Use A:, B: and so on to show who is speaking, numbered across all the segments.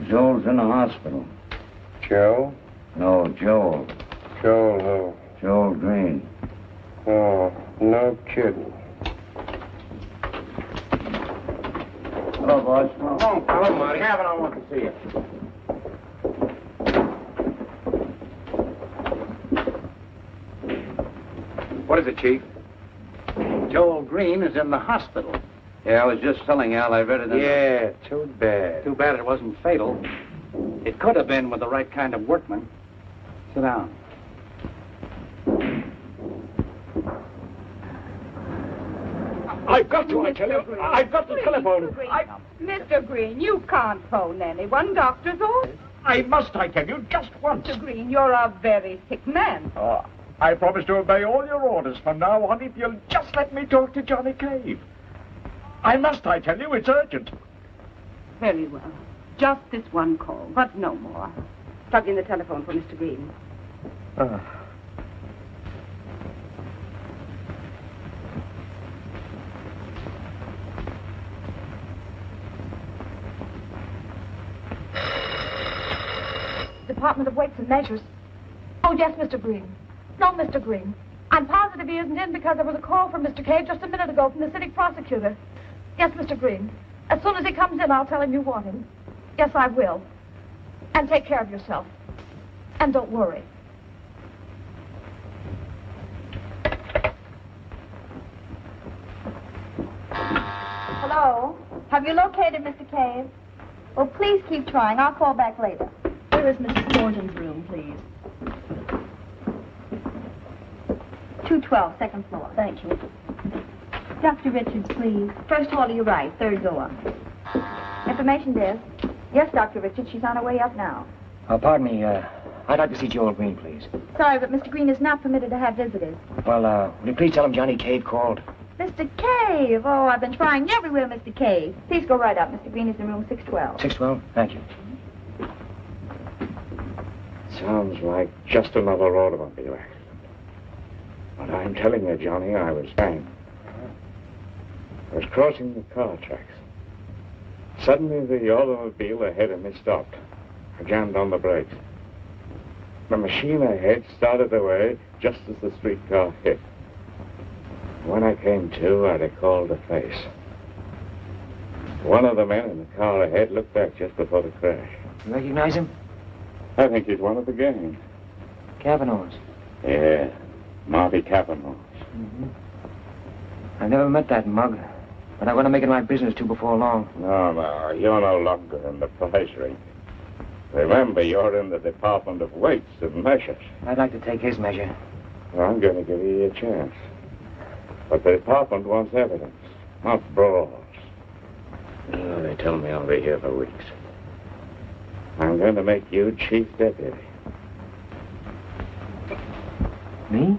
A: Joel's in the hospital.
B: Joe?
A: No, Joel.
B: Joel who?
A: Joel Green.
B: Oh, no kidding.
A: Hello, boss.
C: Hello, Marty. Cavanaugh wants to see you. What is it, Chief?
A: Joel Green is in the hospital. Yeah, I was just telling Al I read it in
B: Yeah, too bad.
A: Too bad it wasn't fatal. It could have been with the right kind of workman. Sit down.
C: I've got to, I tell you. I've got the telephone.
D: Mr. Green, you can't phone anyone. Doctor's orders.
C: I must, I tell you, just once.
D: Mr. Green, you're a very sick man.
C: I promise to obey all your orders from now on if you'll just let me talk to Johnny Cave. I must, I tell you, it's urgent.
D: Very well. Just this one call, but no more. Plug in the telephone for Mr. Green.
E: Department of Weights and Measures. Oh, yes, Mr. Green. No, Mr. Green. I'm positive he isn't in because there was a call from Mr. Cave just a minute ago from the city prosecutor. Yes, Mr. Green. As soon as he comes in, I'll tell him you want him. Yes, I will. And take care of yourself. And don't worry.
F: Hello? Have you located Mr. Cave? Well, please keep trying. I'll call back later.
E: Where is Mrs. Thornton's room, please?
F: 212, second floor.
E: Thank you.
F: Dr. Richards, please. First hall to your right, third door. Information desk. Yes, Dr. Richards, she's on her way up now.
G: Pardon me, I'd like to see Joel Green, please.
F: Sorry, but Mr. Green is not permitted to have visitors.
G: Well, will you please tell him Johnny Cave called?
F: Mr. Cave! Oh, I've been trying everywhere, Mr. Cave. Please go right up. Mr. Green is in room 612.
G: 612? Thank you.
B: Sounds like just another automobile accident. But I'm telling you, Johnny, I was Fain. I was crossing the car tracks. Suddenly, the automobile ahead of me stopped. I jammed on the brakes. The machine ahead started away just as the streetcar hit. When I came to, I recalled the face. One of the men in the car ahead looked back just before the crash.
G: You recognize him?
B: I think he's one of the gang.
G: Cavanaugh's.
B: Yeah, Marty Cavanaugh.
G: Mm-hmm. I've never met that mug, but I'm going to make it my business to before long.
B: No, you're no longer in the prize ring. Remember, you're in the Department of Weights and Measures.
G: I'd like to take his measure.
B: Well, I'm going to give you a chance. But the department wants evidence, not brawls. Oh, they tell me I'll be here for weeks. I'm going to make you chief deputy.
G: Me?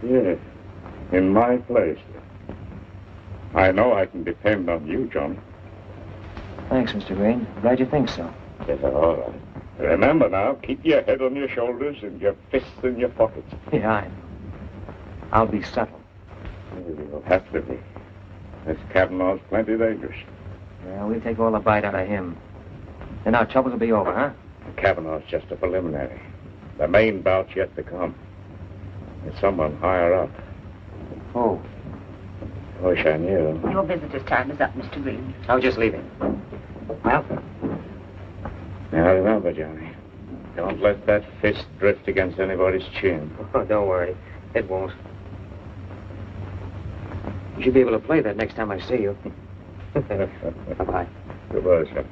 B: Yes, in my place. I know I can depend on you, Johnny.
G: Thanks, Mr. Green. Glad you think so.
B: Yes, all right. Remember now, keep your head on your shoulders and your fists in your pockets.
G: Yeah, I'll be subtle.
B: You'll have to be. This Cavanaugh's plenty dangerous.
G: Yeah, we'll take all the bite out of him. Then our troubles will be over, huh?
B: Cavanaugh's just a preliminary. The main bout's yet to come. It's someone higher up.
G: Oh.
B: Wish I knew.
D: Your visitor's time is up, Mr. Green.
G: I was just leaving. Well?
B: Now remember, Johnny, don't let that fist drift against anybody's chin.
G: Oh, don't worry. It won't. You should be able to play that next time I see you. Bye-bye.
B: Goodbye, sir.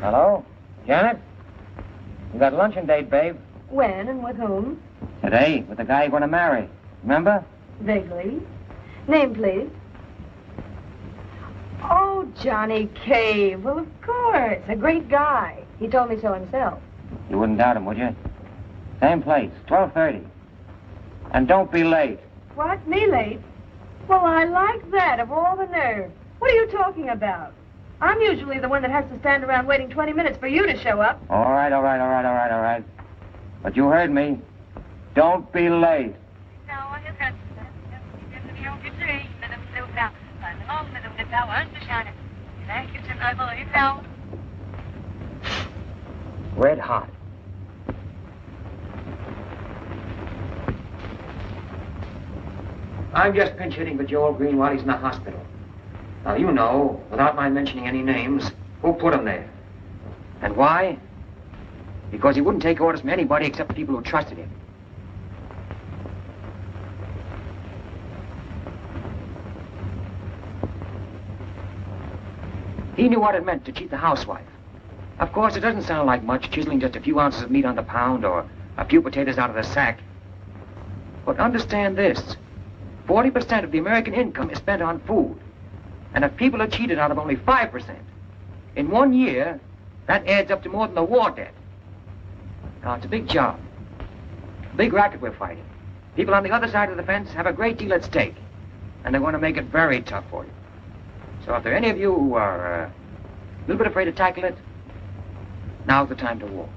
G: Hello? Janet? You got a luncheon date, babe.
E: When and with whom?
G: Today, with the guy you're going to marry. Remember?
E: Vaguely. Name, please. Oh, Johnny Cave. Well, of course. A great guy. He told me so himself.
G: You wouldn't doubt him, would you? Same place, 12:30. And don't be late.
E: What? Me late? Well, I like that, of all the nerve. What are you talking about? I'm usually the one that has to stand around waiting 20 minutes for you to show up.
G: All right. But you heard me. Don't be late.
E: No, I just got...
G: Red hot. I'm just pinch hitting for Joel Green while he's in the hospital. Now, you know, without my mentioning any names, who put him there. And why? Because he wouldn't take orders from anybody except people who trusted him. He knew what it meant to cheat the housewife. Of course, it doesn't sound like much, chiseling just a few ounces of meat on the pound or a few potatoes out of the sack. But understand this. 40% of the American income is spent on food. And if people are cheated out of only 5%, in 1 year, that adds up to more than the war debt. Now, it's a big job. A big racket we're fighting. People on the other side of the fence have a great deal at stake. And they're going to make it very tough for you. So if there are any of you who are a little bit afraid to tackle it, now's the time to walk.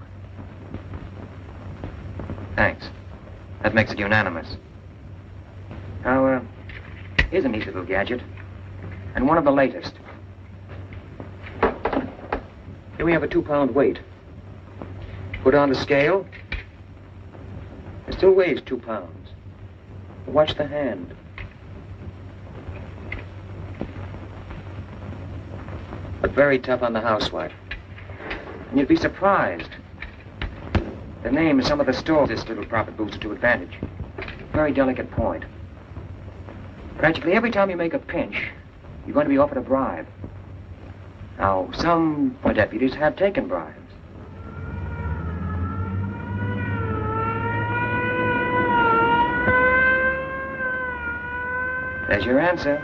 G: Thanks. That makes it unanimous. Now, here's a neat little gadget. And one of the latest. Here we have a 2-pound weight. Put on the scale. It still weighs 2 pounds. Watch the hand. But very tough on the housewife. And you'd be surprised. The name of some of the stores this little profit booster to advantage. Very delicate point. Practically every time you make a pinch, you're going to be offered a bribe. Now, some deputies have taken bribes. There's your answer.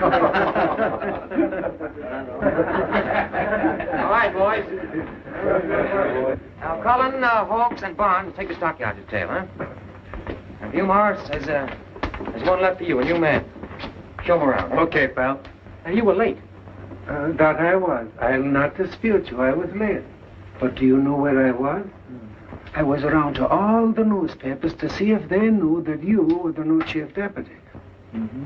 G: All right, boys. Now, Cullen, Hawkes, and Barnes, take the stockyard detail, huh? And you, Morris, there's one left for you, a new man. Show him around.
A: Okay, pal.
G: You were late.
H: That I was. I'll not dispute you. I was late. But do you know where I was? I was around to all the newspapers to see if they knew that you were the new chief deputy.
G: Mm-hmm.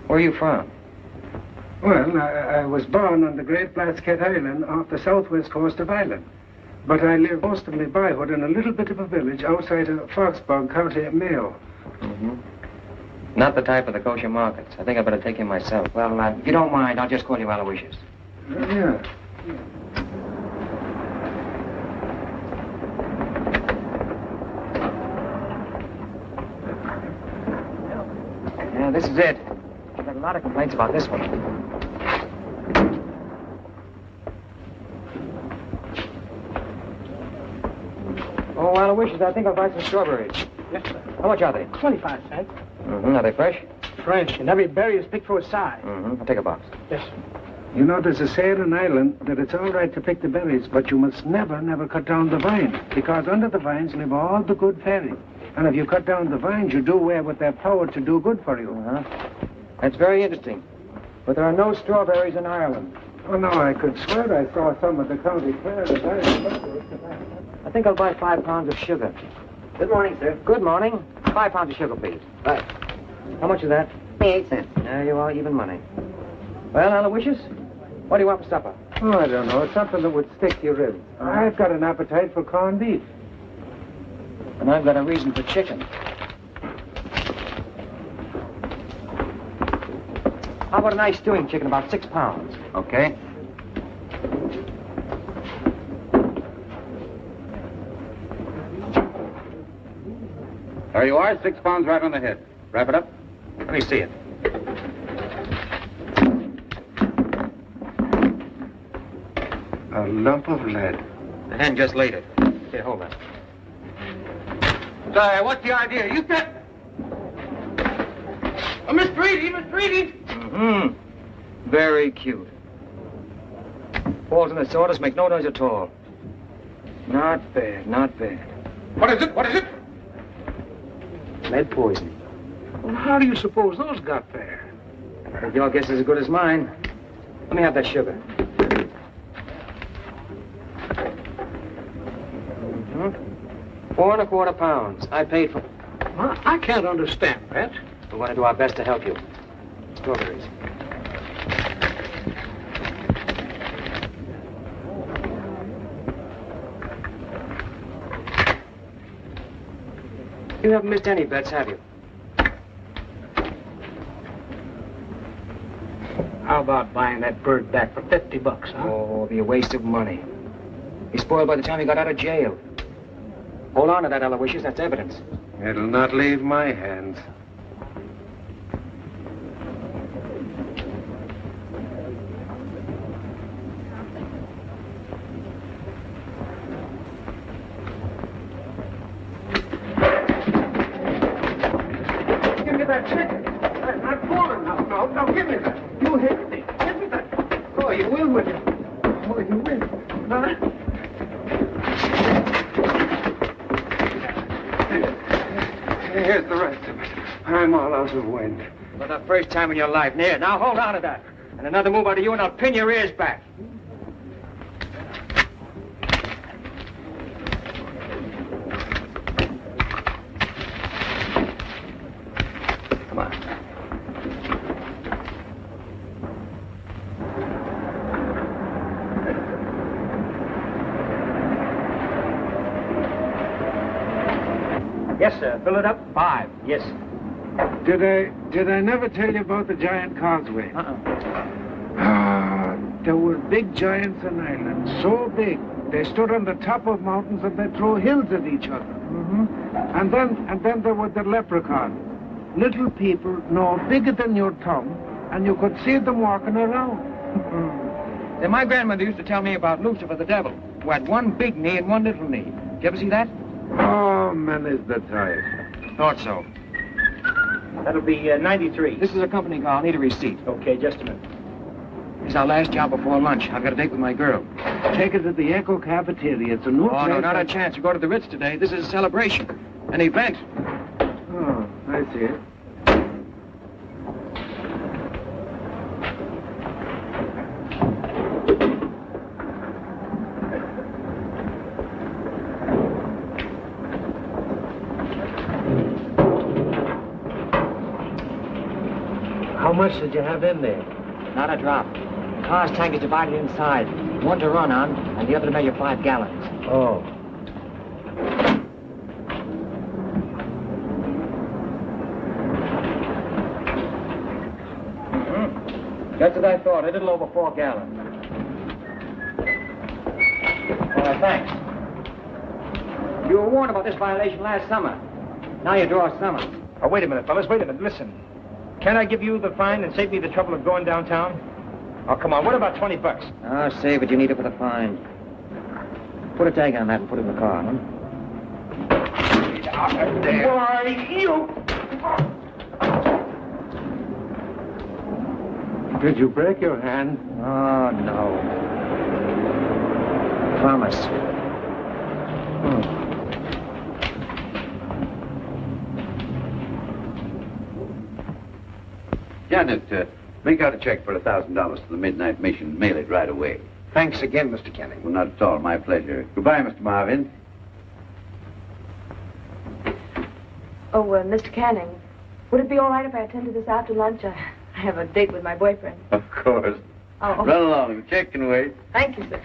G: Where are you from?
H: Well, I was born on the Great Blasket Island off the southwest coast of Ireland. But I lived most of my boyhood in a little bit of a village outside of Foxburg, County Mayo.
G: Mm-hmm. Not the type of the kosher markets. I think I better take him myself. Well, if you don't mind, I'll just call you Aloysius.
H: Yeah.
G: Yeah, this is it. I've got a lot of complaints about this one. Oh, Aloysius, I think I'll buy some strawberries.
I: Yes, sir.
G: How much are they?
I: 25 cents.
G: Mm-hmm. Are they fresh?
I: Fresh, and every berry is picked for its size.
G: Mm-hmm. I'll take a box.
I: Yes, sir.
H: You know, there's a saying in Ireland that it's all right to pick the berries, but you must never cut down the vine, because under the vines live all the good fairies. And if you cut down the vines, you do away with their power to do good for you.
G: Uh-huh. That's very interesting. But there are no strawberries in Ireland.
H: Oh, no, I could swear I saw some at the county fair that
G: I think I'll buy 5 pounds of sugar.
J: Good morning, sir.
G: Good morning. 5 pounds of sugar, please.
J: Right.
G: How much is that?
J: 28 cents.
G: There you are, even money. Well, Aloysius, what do you want for supper?
H: Oh, I don't know. Something that would stick to your ribs. I've got an appetite for corned beef.
G: And I've got a reason for chicken. How about a nice stewing chicken, about 6 pounds?
A: Okay. There you are, 6 pounds right on the head. Wrap it up.
G: Let me see it.
H: A lump of lead.
G: The hen just laid it. Here, hold that.
A: Say, what's the idea? You said... Miss Reilly, Miss Reilly!
G: Mm-hmm. Very cute. Falls in the sawdust, make no noise at all. Not bad, not bad.
A: What is it? What is it?
G: Lead poisoning.
H: Well, how do you suppose those got there?
G: I think your guess is as good as mine. Let me have that sugar. Mm-hmm. 4 1/4 pounds. I paid for...
I: Well, I can't understand that.
G: We want to do our best to help you. Strawberries. You haven't missed any bets, have you?
I: How about buying that bird back for $50, huh?
G: Oh, it'll be a waste of money. He's spoiled by the time he got out of jail. Hold on to that, Aloysius. That's evidence.
A: It'll not leave my hands.
H: Give me that chicken. I'm falling now. No, give me that. You hit me. Give me that. Oh, you will, will you? Oh, you will. Huh? Here's the rest of it. I'm all out of wind.
G: For the first time in your life. Here, now hold on to that. And another move out of you and I'll pin your ears back. Come on.
I: Yes, sir. Fill it up. 5. Yes.
H: Did I never tell you about the giant causeway? There were big giants on Ireland, so big they stood on the top of mountains and they threw hills at each other. And then there were the leprechauns, little people no bigger than your thumb, and you could see them walking around.
G: Then my grandmother used to tell me about Lucifer the devil, who had one big knee and one little knee. Did you ever see that?
H: Oh, man, is the time.
G: Thought so.
I: That'll be 93.
G: This is a company car. I'll need a receipt.
I: Okay, just a minute.
G: It's our last job before lunch. I've got a date with my girl.
H: Take it to the Echo cafeteria. It's a new
G: Oh,
H: place.
G: no, not a chance. We go to the Ritz today. This is a celebration. An event.
H: Oh, I see it.
I: How much did you have in there?
G: Not a drop. The car's tank is divided inside. One to run on, and the other to measure 5 gallons.
I: Oh.
G: Just as I thought, a little over 4 gallons. Thanks. You were warned about this violation last summer. Now you draw a summons.
I: Oh, wait a minute, fellas. Wait a minute. Listen. Can't I give you the fine and save me the trouble of going downtown? Oh, come on. What about $20?
G: Ah, save it. You need it for the fine. Put a tag on that and put it in the car, huh?
H: Why, you... Did you break your hand?
G: Oh, no. Promise.
A: Janet, make out a check for $1,000 to the Midnight Mission. Mail it right away.
I: Thanks again, Mr. Cagney.
A: Well, not at all. My pleasure. Goodbye, Mr. Marvin.
F: Oh, Mr. Canning, would it be all right if I attended this after lunch? I have a date with my boyfriend.
A: Of course.
F: Oh.
A: Run along. The check can wait.
F: Thank you, sir.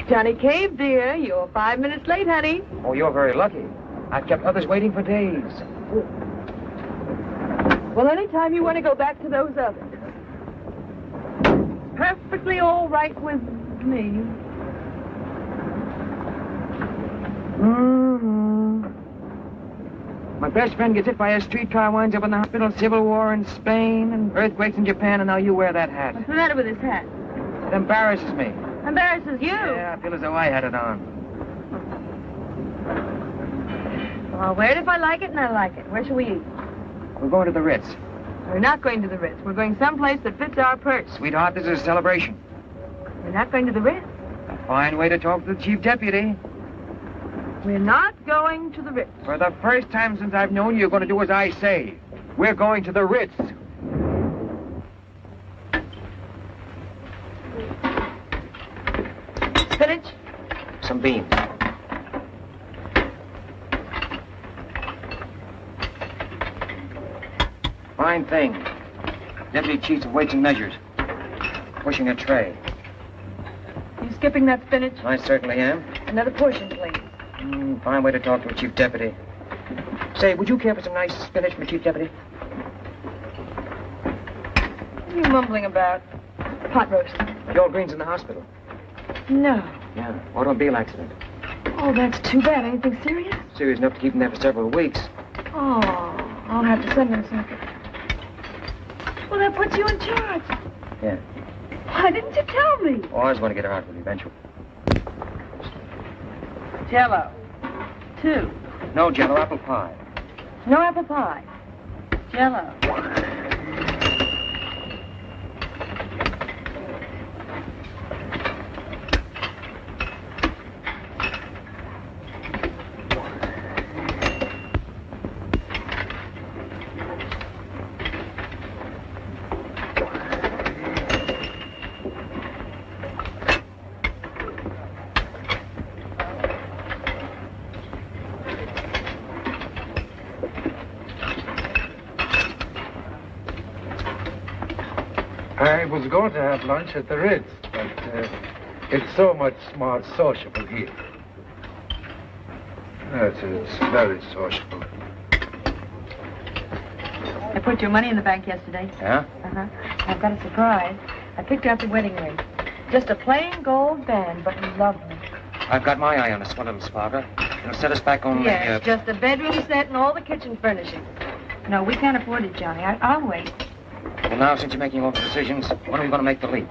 F: Johnny Cave, dear, you're 5 minutes late, honey.
G: Oh, you're very lucky. I've kept others waiting for days.
F: Well, anytime you want to go back to those others. Perfectly all right with me.
G: My best friend gets hit by a streetcar, winds up in the hospital, civil war in Spain, and earthquakes in Japan, and now you wear that hat.
F: What's the matter with his hat?
G: It embarrasses me.
F: Embarrasses you?
G: Yeah, I feel as though I had it on.
F: Well, I'll wear it if I like it, and I like it. Where shall we eat?
G: We're going to the Ritz.
F: We're not going to the Ritz. We're going someplace that fits our purse.
G: Sweetheart, this is a celebration.
F: We're not going to the Ritz.
G: A fine way to talk to the chief deputy.
F: We're not going to the Ritz.
G: For the first time since I've known you, you're going to do as I say. We're going to the Ritz.
F: Spinach?
G: Some beans. Fine thing. Deputy Chief of Weights and Measures. Pushing a tray.
F: You skipping that spinach?
G: I certainly am.
F: Another portion, please.
G: Fine way to talk to a chief deputy. Say, would you care for some nice spinach from the chief deputy?
F: What are you mumbling about? Pot roast.
G: Joel Green's in the hospital.
F: No.
G: Yeah, automobile accident.
F: Oh, that's too bad. Anything serious?
G: Serious enough to keep him there for several weeks.
F: Oh, I'll have to send him something. Well, that puts you in charge.
G: Yeah.
F: Why didn't you tell me?
G: Oh, I was going to get her out with you eventually.
F: Jello. 2.
G: No Jello, apple pie.
F: No apple pie. Jello.
H: I was going to have lunch at the Ritz, but it's so much more sociable here. Yes, it's very sociable.
F: I put your money in the bank yesterday.
G: Yeah?
F: Uh-huh. I've got a surprise. I picked out the wedding ring. Just a plain gold band, but lovely.
G: I've got my eye on a swell little spotter. It'll set us back on
F: Yes, just a bedroom set and all the kitchen furnishings. No, we can't afford it, Johnny. I'll wait.
G: Well, now, since you're making all the decisions, when are we going to make the leap?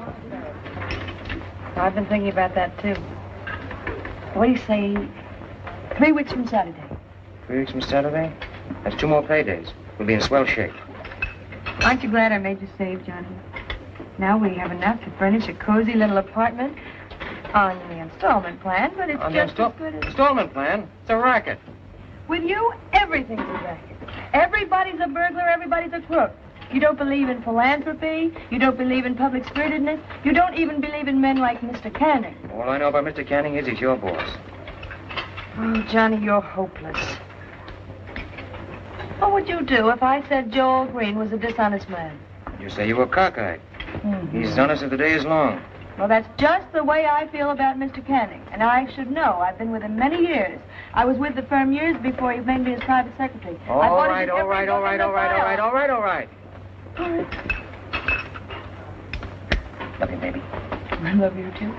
F: I've been thinking about that, too. What do you say, 3 weeks from Saturday?
G: 3 weeks from Saturday? That's 2 more paydays. We'll be in swell shape.
F: Aren't you glad I made you save, Johnny? Now we have enough to furnish a cozy little apartment on the installment plan, but it's
G: On
F: just
G: the
F: as good as...
G: installment plan? It's a racket.
F: With you, everything's a racket. Everybody's a burglar, everybody's a crook. You don't believe in philanthropy. You don't believe in public spiritedness. You don't even believe in men like Mr. Canning.
G: All I know about Mr. Canning is he's your boss.
F: Oh, Johnny, you're hopeless. What would you do if I said Joel Green was a dishonest man?
G: You say you were cockeyed. He's as honest as the day is long.
F: Well, that's just the way I feel about Mr. Canning. And I should know. I've been with him many years. I was with the firm years before he made me his private secretary.
G: All right.
F: All
G: right. Love you, baby.
F: I love you, too.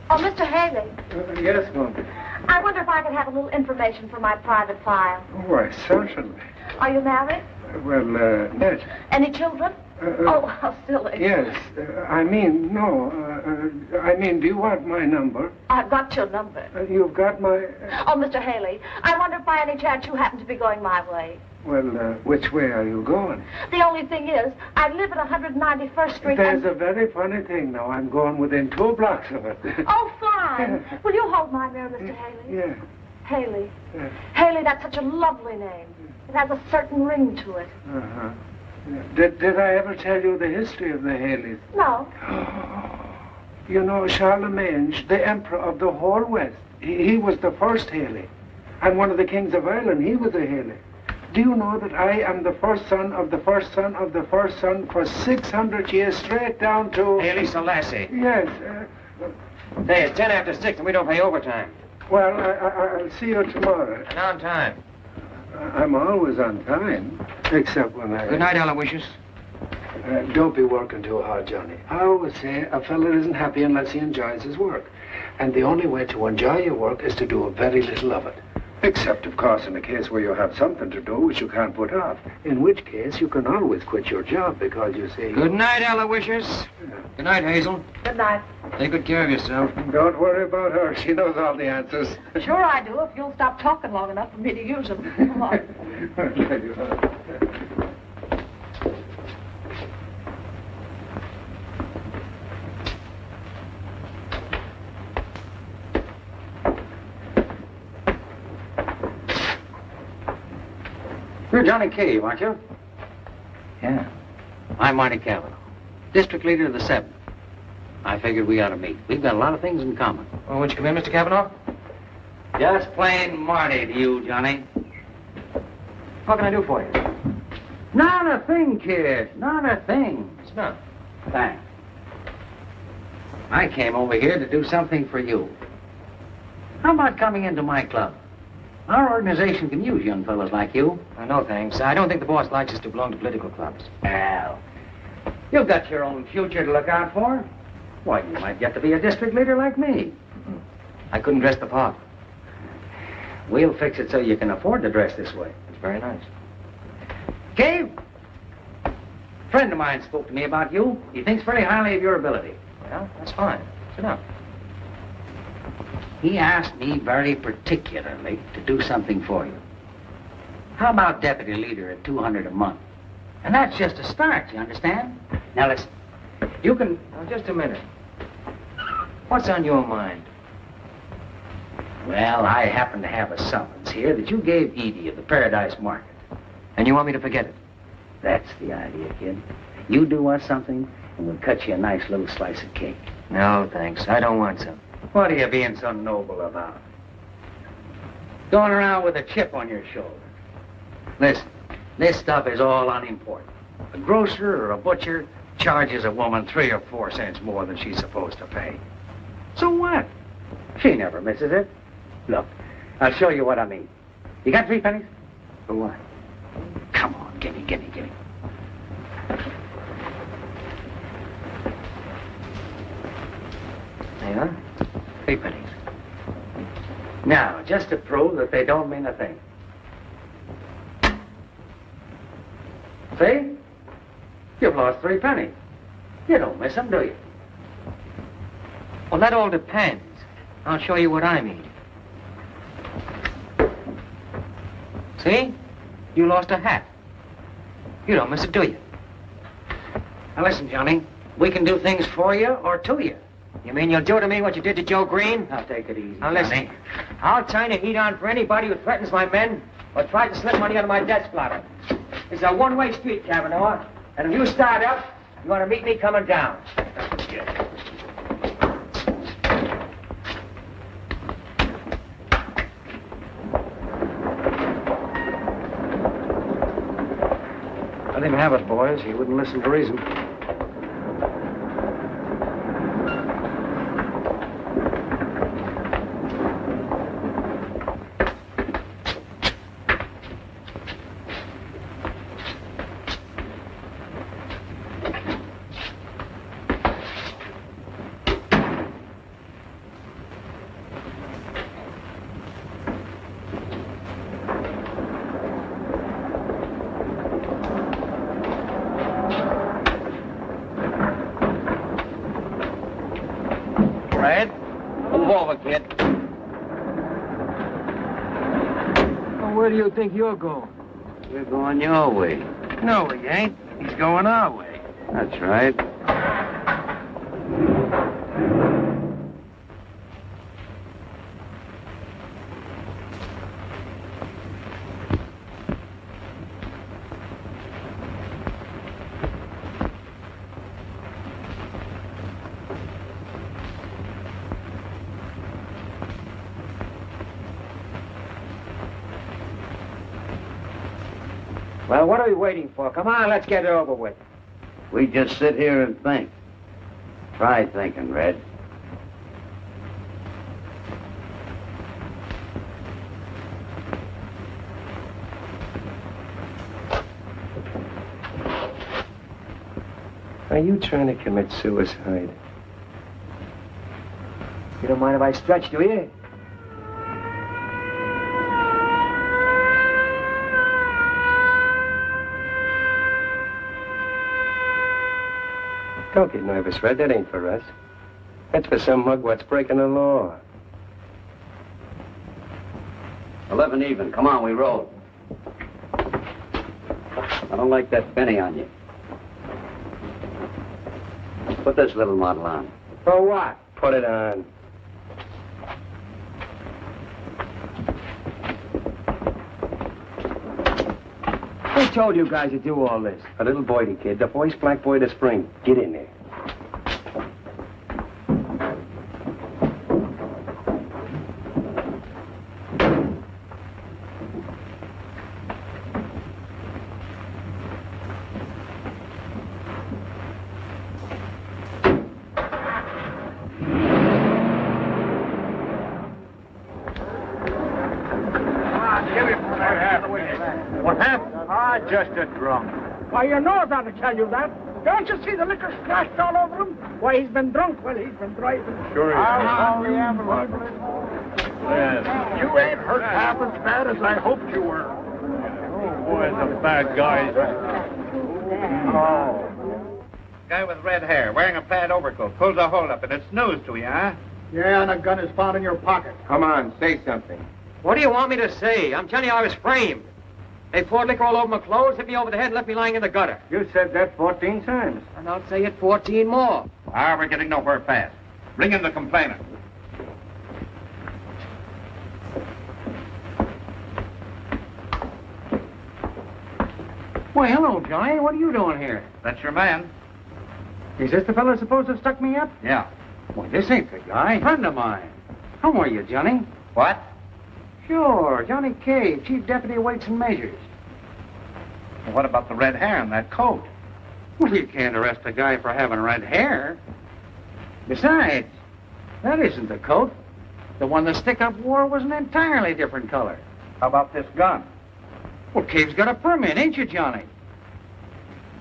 E: Oh, Mr. Haley,
H: Yes, Mom.
E: I wonder if I could have a little information for my private file.
H: Why, certainly.
E: Are you married?
H: Well, yes.
E: Any children? Oh, how silly.
H: Yes. I mean, no. Do you want my number?
E: I've got your number.
H: You've got my...
E: Oh, Mr. Haley, I wonder if by any chance you happen to be going my way.
H: Well, which way are you going?
E: The only thing is, I live at 191st Street.
H: There's a very funny thing now. I'm going within 2 blocks of it.
E: Oh, fine. Will you hold my mirror, Mr. Haley?
H: Yeah.
E: Haley.
H: Yeah.
E: Haley, that's such a lovely name. It has a certain ring to it.
H: Uh-huh. Did I ever tell you the history of the Haleys?
E: No.
H: You know, Charlemagne, the emperor of the whole West, he was the first Haley. And one of the kings of Ireland, he was a Haley. Do you know that I am the first son of the first son of the first son for 600 years straight down to...
G: Haley Selassie.
H: Yes.
G: Hey, it's 10 after 6 and we don't pay overtime.
H: Well, I'll see you tomorrow.
G: And on time.
H: I'm always on time, except when I...
G: Good night, Aloysius.
H: Don't be working too hard, Johnny. I always say a fella isn't happy unless he enjoys his work. And the only way to enjoy your work is to do a very little of it. Except, of course, in a case where you have something to do which you can't put off. In which case, you can always quit your job because you see...
G: Good night, Aloysius. Good night, Hazel.
E: Good night.
G: Take good care of yourself.
H: Don't worry about her. She knows all the answers.
E: Sure I do, if you'll stop talking long enough for me to use them.
A: You're Johnny Cave, aren't you?
G: Yeah.
A: I'm Marty Cavanaugh, district leader of the 7th. I figured we ought to meet. We've got a lot of things in common.
G: Well, won't you come in, Mr. Cavanaugh?
A: Just plain Marty to you, Johnny.
G: What can I do for you?
A: Not a thing, kid. Not a thing.
G: It's not.
A: Thanks. I came over here to do something for you. How about coming into my club? Our organization can use young fellows like you.
G: No, thanks. I don't think the boss likes us to belong to political clubs.
A: Well, you've got your own future to look out for. Why, you might get to be a district leader like me.
G: I couldn't dress the part.
A: We'll fix it so you can afford to dress this way.
G: It's very nice.
A: Cave, a friend of mine spoke to me about you. He thinks very highly of your ability.
G: Well, that's fine. Sit down.
A: He asked me very particularly to do something for you. How about deputy leader at $200 a month? And that's just a start, you understand? Now listen, you can...
G: Now, just a minute. What's on your mind?
A: Well, I happen to have a summons here that you gave Edie of the Paradise Market.
G: And you want me to forget it?
A: That's the idea, kid. You do us something, and we'll cut you a nice little slice of cake.
G: No, thanks. I don't want some.
A: What are you being so noble about? Going around with a chip on your shoulder. Listen, this stuff is all unimportant. A grocer or a butcher charges a woman 3 or 4 cents more than she's supposed to pay. So what? She never misses it. Look, I'll show you what I mean. You got 3 pennies? For what? Come on, gimme.
G: There you are.
A: 3 pennies. Now, just to prove that they don't mean a thing. See? You've lost 3 pennies. You don't miss them, do you?
G: Well, that all depends. I'll show you what I mean. See? You lost a hat. You don't miss it, do you?
A: Now listen, Johnny. We can do things for you or to you.
G: You mean you'll do to me what you did to Joe Green?
A: Now take it easy,
G: Now listen,
A: Johnny.
G: I'll turn the heat on for anybody who threatens my men or tries to slip money out of my desk blotter. It's a one-way street, Cavanaugh. And if you start up, you want to meet me coming down.
A: Let him have it, boys. He wouldn't listen to reason. Move over, kid.
I: Well, where do you think you're going?
A: We're going your way.
I: No, he ain't. He's going our way.
A: That's right.
G: Well, what are we waiting for? Come on, let's get it over with.
A: We just sit here and think. Try thinking, Red.
I: Are you trying to commit suicide?
G: You don't mind if I stretch, do you?
K: Don't get nervous, Red. That ain't for us. That's for some mug what's breaking the law.
J: 11 even. Come on, we roll. I don't like that Benny on you. Put this little model on.
K: For what? Put it on.
G: Who told you guys to do all this?
K: A little boydie kid, the voice black boy of the spring. Get in there.
C: What happened? Just a drunk.
H: Why, you know I ought to tell you that. Don't you see the liquor splashed all over him? Why, he's been drunk. Well, he's been driving.
C: Sure he is. I'll call the ambulance. Yes. You ain't hurt half as bad as I hoped you were. Oh, boy, the bad guys. Oh.
A: Guy with red hair, wearing a plaid overcoat, pulls a hole up, and it's news to you, huh?
C: Yeah, and a gun is found in your pocket.
K: Come on, say something.
G: What do you want me to say? I'm telling you I was framed. They poured liquor all over my clothes, hit me over the head, and left me lying in the gutter.
K: You said that 14 times.
G: And I'll say it 14 more.
A: We're getting nowhere fast. Bring in the complainant.
H: Why, hello, Johnny. What are you doing here?
A: That's your man.
H: Is this the fellow supposed to stuck me up?
A: Yeah.
H: Why, this ain't the guy. Friend of mine. How are you, Johnny?
A: What?
H: Sure, Johnny Cave, Chief Deputy of Weights and Measures.
A: Well, what about the red hair and that coat?
H: Well, you can't arrest a guy for having red hair. Besides, that isn't the coat. The one the stick-up wore was an entirely different color.
A: How about this gun?
H: Well, Cave's got a permit, ain't you, Johnny?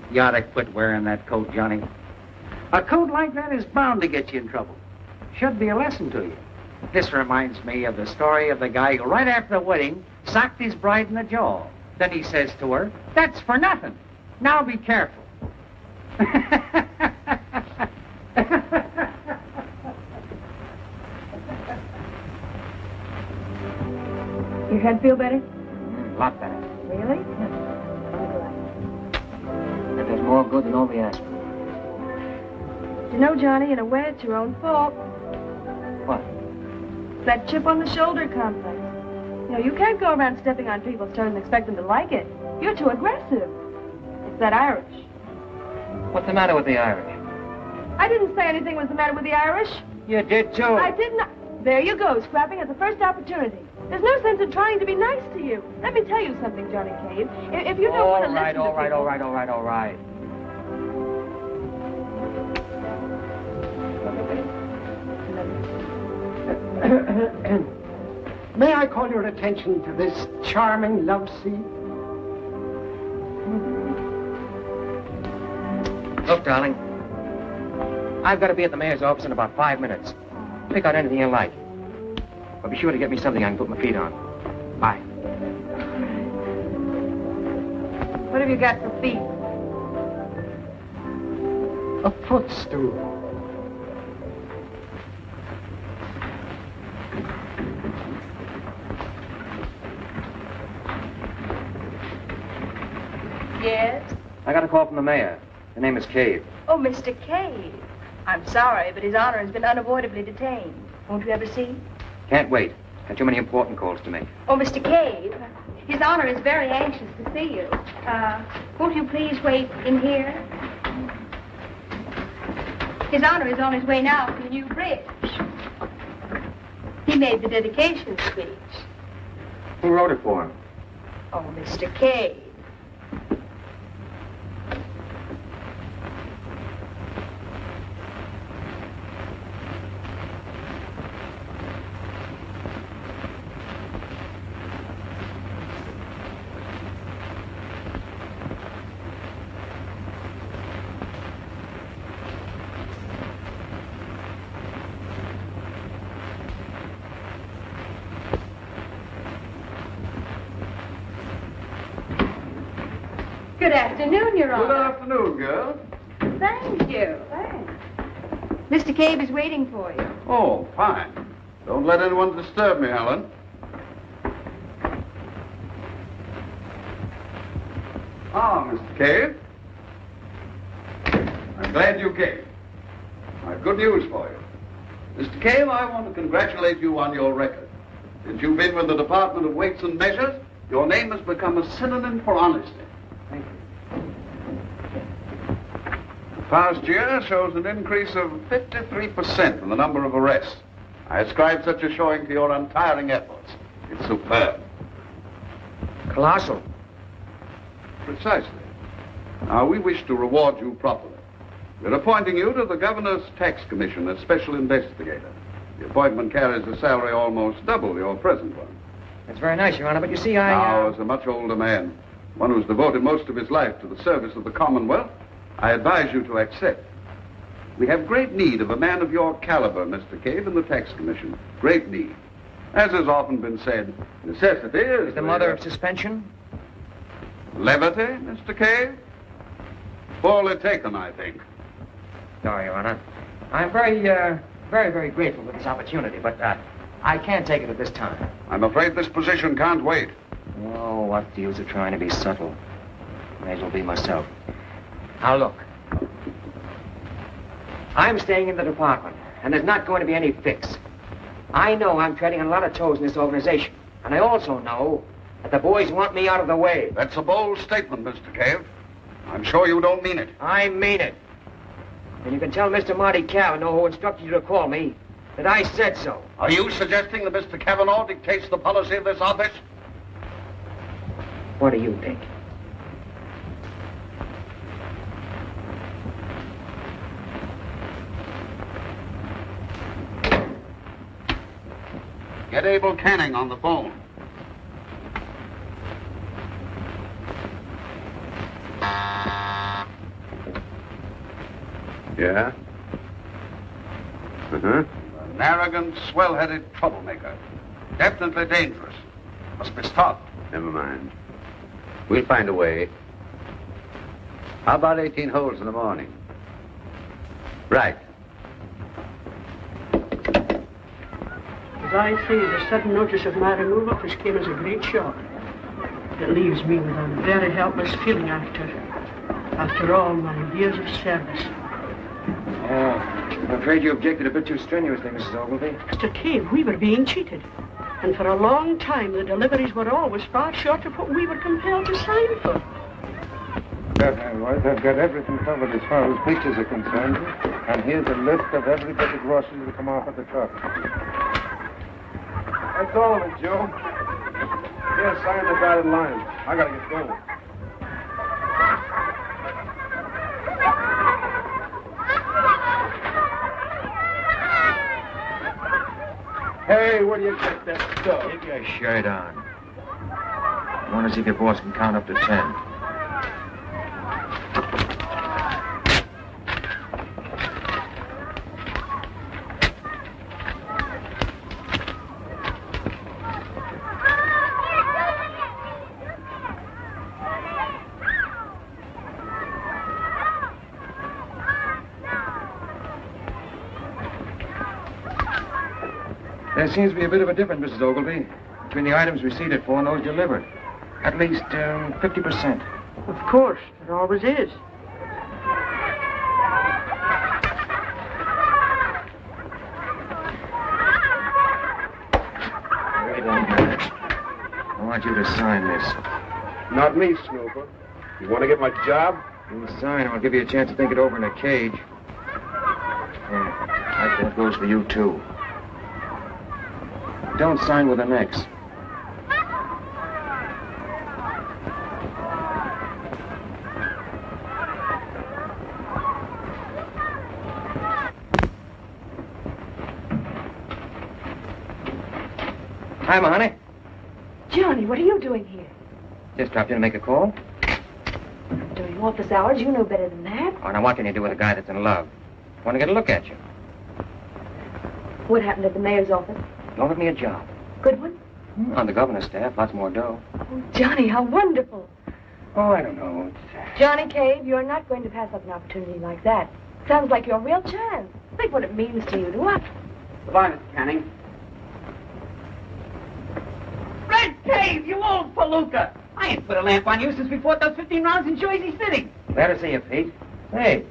H: You ought to quit wearing that coat, Johnny. A coat like that is bound to get you in trouble. Should be a lesson to you. This reminds me of the story of the guy who, right after the wedding, socked his bride in the jaw. Then he says to her, "That's for nothing. Now be careful."
F: Your head feel better?
G: A lot better.
F: Really? I'm glad.
G: That does more good than all the aspirin.
F: You know, Johnny, in a way, it's your own fault.
G: What?
F: That chip on the shoulder complex. You know, you can't go around stepping on people's toes and expect them to like it. You're too aggressive. It's that Irish.
G: What's the matter with the Irish?
F: I didn't say anything was the matter with the Irish.
G: You did, too.
F: I did not. There you go, scrapping at the first opportunity. There's no sense in trying to be nice to you. Let me tell you something, Johnny Cave. If you don't want to listen to people...
G: All right.
H: May I call your attention to this charming love scene?
G: Look, darling. I've got to be at the mayor's office in about 5 minutes. Pick out anything you like. But be sure to get me something I can put my feet on. Bye.
F: What have you got for feet?
H: A footstool.
F: Yes?
G: I got a call from the mayor. The name is Cave.
F: Oh, Mr. Cave. I'm sorry, but His Honor has been unavoidably detained. Won't you ever see?
G: Can't wait. Got too many important calls to make.
F: Oh, Mr. Cave, His Honor is very anxious to see you. Won't you please wait in here? His Honor is on his way now from the new bridge. He made the dedication speech.
G: Who wrote it for him?
F: Oh, Mr. Cave. Good afternoon, Your Honor.
C: Good afternoon, girl.
D: Thank you. Thanks. Mr. Cave is waiting for you.
L: Oh, fine. Don't let anyone disturb me, Helen. Ah, Mr. Cave. I'm glad you came. I've good news for you. Mr. Cave, I want to congratulate you on your record. Since you've been with the Department of Weights and Measures, your name has become a synonym for honesty.
A: Thank you.
L: The past year shows an increase of 53% in the number of arrests. I ascribe such a showing to your untiring efforts. It's superb.
G: Colossal.
L: Precisely. Now, we wish to reward you properly. We're appointing you to the Governor's Tax Commission as Special Investigator. The appointment carries a salary almost double your present one.
G: That's very nice, Your Honor, but you see,
L: Now, as a much older man, one who's devoted most of his life to the service of the Commonwealth, I advise you to accept. We have great need of a man of your caliber, Mr. Cave, in the Tax Commission. Great need. As has often been said, necessity is
G: the mother of suspension?
L: Levity, Mr. Cave? Poorly taken, I think.
G: No, Your Honor. I'm very grateful for this opportunity, but I can't take it at this time.
L: I'm afraid this position can't wait.
G: Oh, what's the use of trying to be subtle? May as well be myself. Now, look. I'm staying in the department, and there's not going to be any fix. I know I'm treading on a lot of toes in this organization, and I also know that the boys want me out of the way.
L: That's a bold statement, Mr. Cave. I'm sure you don't mean it.
G: I mean it. And you can tell Mr. Marty Cavanaugh, who instructed you to call me, that I said so.
L: Are you suggesting that Mr. Cavanaugh dictates the policy of this office?
G: What do you think?
L: Get Abel Canning on the phone.
J: Yeah? Uh-huh.
L: An arrogant, swell-headed troublemaker. Definitely dangerous. Must be stopped.
J: Never mind. We'll find a way. How about 18 holes in the morning? Right.
M: As I say, the sudden notice of my removal just came as a great shock. It leaves me with a very helpless feeling after all my years of service.
G: Oh, I'm afraid you objected a bit too strenuously, Mrs. Ogilvie.
M: Mr. Cave, we were being cheated. And for a long time, the deliveries were always far short of what we were compelled to sign for.
H: I've got everything covered as far as pictures are concerned. And here's a list of every bit of groceries that come off at the truck.
C: That's all of it, Joe. Here, sign the dotted line. I gotta get going. Hey, where do you get that stuff?
G: Keep your shirt on. I want to see if your boss can count up to 10. There seems to be a bit of a difference, Mrs. Ogilvie, between the items receipted for and those delivered. At least 50%.
M: Of course, there always is.
G: Wait a minute. I want you to sign this.
C: Not me, Snooper. You want to get my job?
G: You sign, I'll give you a chance to think it over in a cage. Yeah, that goes for you, too. Don't sign with an X. Hi, honey.
E: Johnny, what are you doing here?
G: Just dropped in to make a call.
E: During office hours, you know better than that.
G: Oh, now what can you do with a guy that's in love? Want to get a look at you.
E: What happened at the mayor's office?
G: Offered me a job.
E: Good one?
G: On the governor's staff, lots more dough.
E: Oh, Johnny, how wonderful.
H: Oh, I don't know.
F: Johnny Cave, you're not going to pass up an opportunity like that. Sounds like your real chance. Think what it means to you to what?
A: Goodbye, Mr. Canning. Red Cave, you old palooka! I ain't put a lamp on you since we fought those 15 rounds in Jersey City.
G: Glad to see you, Pete. Hey,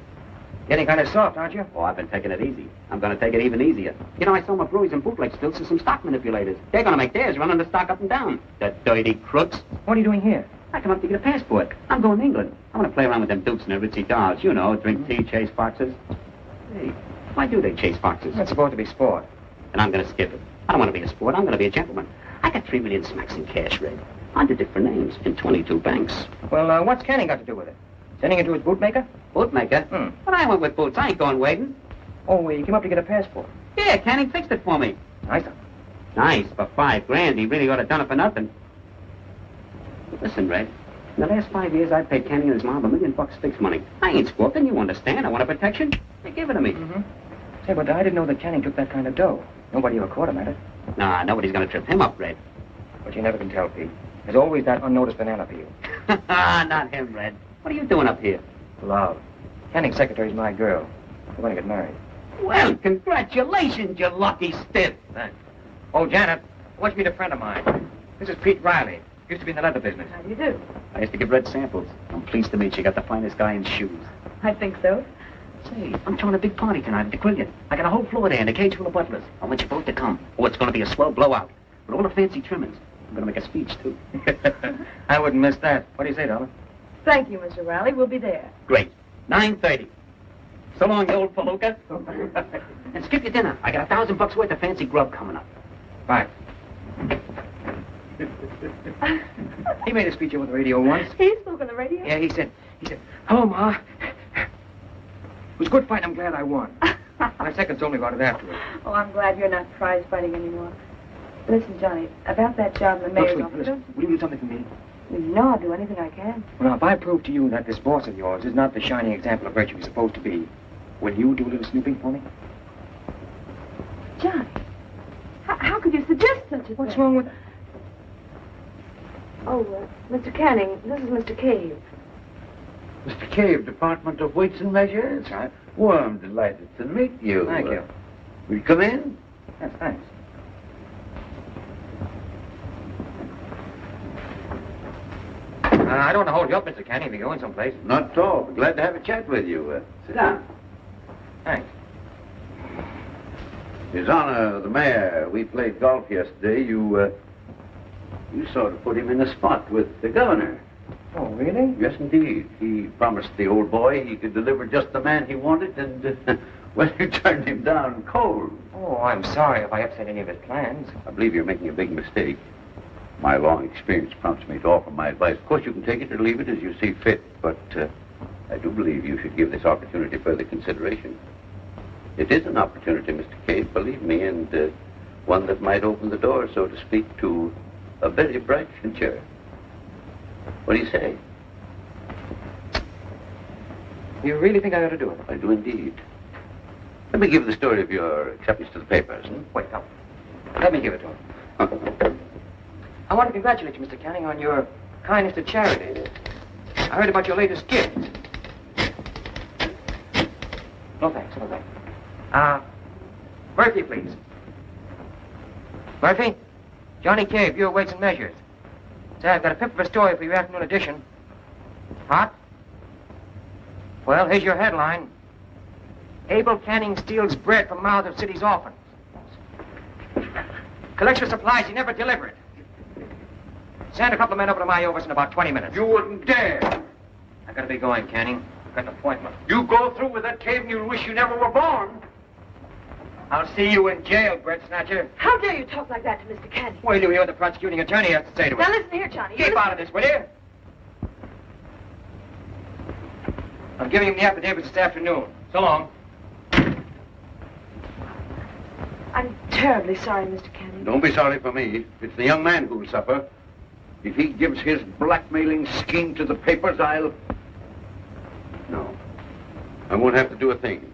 G: getting kind of soft, aren't you?
A: Oh, I've been taking it easy. I'm going to take it even easier. You know, I sold my breweries and bootleg stills to some stock manipulators. They're going to make theirs running the stock up and down. The dirty crooks.
G: What are you doing here?
A: I come up to get a passport. I'm going to England. I want to play around with them dukes and their ritzy dolls. You know, drink tea, chase foxes. Hey, why do they chase foxes?
G: That's supposed to be sport.
A: And I'm going to skip it. I don't want to be a sport. I'm going to be a gentleman. I got 3 million smacks in cash, Red. Under different names in 22 banks.
G: Well, what's Canning got to do with it? Sending it to his bootmaker?
A: Bootmaker? But I went with boots. I ain't going wading.
G: Oh, you came up to get a passport?
A: Yeah, Canning fixed it for me.
G: Nice.
A: Nice, for $5,000. He really ought to have done it for nothing. Listen, Red. In the last 5 years, I've paid Canning and his mom $1 million fixed money. I ain't squawking, you understand. I want a protection. They give it to me.
G: Mm-hmm. Say, but I didn't know that Canning took that kind of dough. Nobody ever caught him at it.
A: Nah, nobody's going to trip him up, Red.
G: But you never can tell, Pete. There's always that unnoticed banana for you.
A: Not him, Red. What are you doing up here?
G: Love. Canning's secretary's my girl. We're going to get married.
A: Well, congratulations, you lucky stiff.
G: Thanks. Oh, Janet, I want you to meet a friend of mine. This is Pete Reilly. Used to be in the leather business.
F: How do you do?
A: I used to give Red samples. I'm pleased to meet you. Got the finest guy in shoes.
F: I think so.
A: Say, I'm throwing a big party tonight at the Quillian. I got a whole floor there and a cage full of butlers. I want you both to come. Oh, it's going to be a swell blowout. With all the fancy trimmings. I'm going to make a speech, too.
G: I wouldn't miss that. What do you say, darling?
F: Thank you, Mr. Reilly. We'll be there.
A: Great. 9:30. So long, you old palooka. And skip your dinner. I got $1,000 worth of fancy grub coming up.
G: Bye. He made a speech over the radio once.
F: He spoke on the radio?
G: Yeah, he said, hello, Ma. It was good fight. I'm glad I won. My seconds only got it afterwards.
F: Oh, I'm glad you're not prize fighting anymore. Listen, Johnny, about that job in the mayor's office.
G: Listen, will you do something for me?
F: You know I'll do anything I can.
G: Well, now, if I prove to you that this boss of yours is not the shining example of virtue he's supposed to be, will you do a little snooping for me?
F: Johnny, how could you suggest such a thing?
G: What's wrong with...
F: Oh, Mr. Canning, this is Mr. Cave.
J: Mr. Cave, Department of Weights and Measures?
G: That's right.
J: Well, I'm delighted to meet you.
G: Thank you.
J: Will you come in?
G: Yes, thanks. I don't want to hold you up, Mr. Canning, if you're going someplace.
J: Not at all. Glad to have a chat with you. Sit down.
G: Thanks.
J: His Honor, the Mayor, we played golf yesterday. You sort of put him in a spot with the governor.
G: Oh, really?
J: Yes, indeed. He promised the old boy he could deliver just the man he wanted, and, well, you turned him down cold.
G: Oh, I'm sorry if I upset any of his plans.
J: I believe you're making a big mistake. My long experience prompts me to offer my advice. Of course, you can take it or leave it as you see fit, but I do believe you should give this opportunity further consideration. It is an opportunity, Mr. Cave, believe me, and one that might open the door, so to speak, to a very bright future. What do you say?
G: You really think I ought to do it?
J: I do indeed. Let me give the story of your acceptance to the papers.
G: Wait, no. Let me give it to him. I want to congratulate you, Mr. Canning, on your kindness to charity. I heard about your latest gift. No thanks, no thanks. Brophy, please. Brophy? Johnny Cave, your Weights and Measures. Say, I've got a pip of a story for your afternoon edition. Hot? Well, here's your headline. Abel Canning steals bread from mouths of city's orphans. Collects your supplies, he never delivered. Send a couple of men over to my office in about 20 minutes.
J: You wouldn't dare.
G: I gotta be going, Canning. I've got an appointment.
J: You go through with that cave and you'll wish you never were born.
G: I'll see you in jail, bread snatcher.
F: How dare you talk like that to Mr. Canning?
G: Wait till you hear what the prosecuting attorney has to say to
F: Now
G: us.
F: listen here, Johnny.
G: Keep out of this, will you? I'm giving him the affidavit this afternoon. So long.
F: I'm terribly sorry, Mr. Canning.
J: Don't be sorry for me. It's the young man who'll suffer. If he gives his blackmailing scheme to the papers, No. I won't have to do a thing.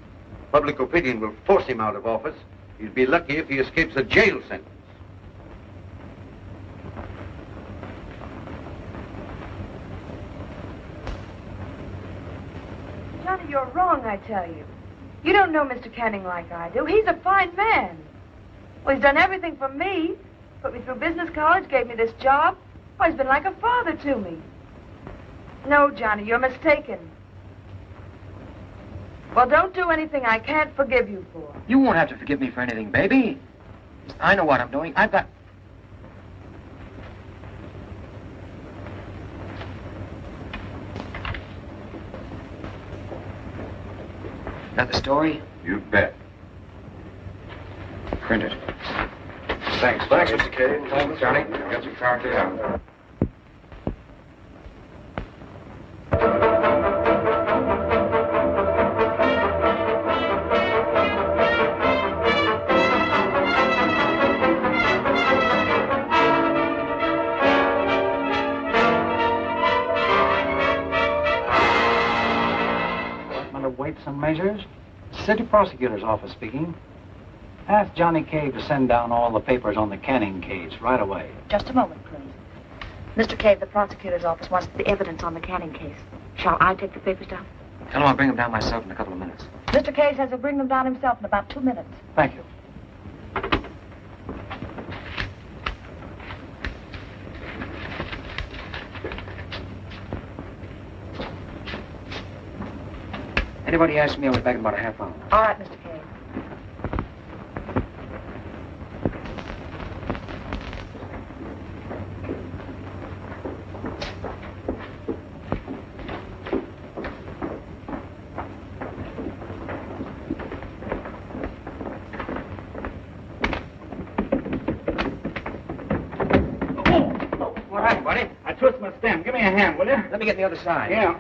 J: Public opinion will force him out of office. He'll be lucky if he escapes a jail sentence.
F: Johnny, you're wrong, I tell you. You don't know Mr. Canning like I do. He's a fine man. Well, he's done everything for me. Put me through business college, gave me this job. Oh, he's been like a father to me. No, Johnny, you're mistaken. Well, don't do anything I can't forgive you for.
G: You won't have to forgive me for anything, baby. I know what I'm doing. I've got... That the story?
L: You bet.
G: Print it.
I: Thanks, Mr. Cave. Thanks, Johnny. Got your car down.
A: Weights and measures? City Prosecutor's Office speaking. Ask Johnny Cave to send down all the papers on the Canning case right away.
E: Just a moment, please. Mr. Cave, the prosecutor's office wants the evidence on the Canning case. Shall I take the papers down?
G: Tell him I'll bring them down myself in a couple of minutes.
E: Mr. Cave says he'll bring them down himself in about 2 minutes.
A: Thank you.
G: Anybody asks me, I'll be back in about a half hour.
E: All right, Mr. Cave.
A: All right, buddy. I twist my stem. Give me a hand, will you?
G: Let me get the other side.
A: Yeah.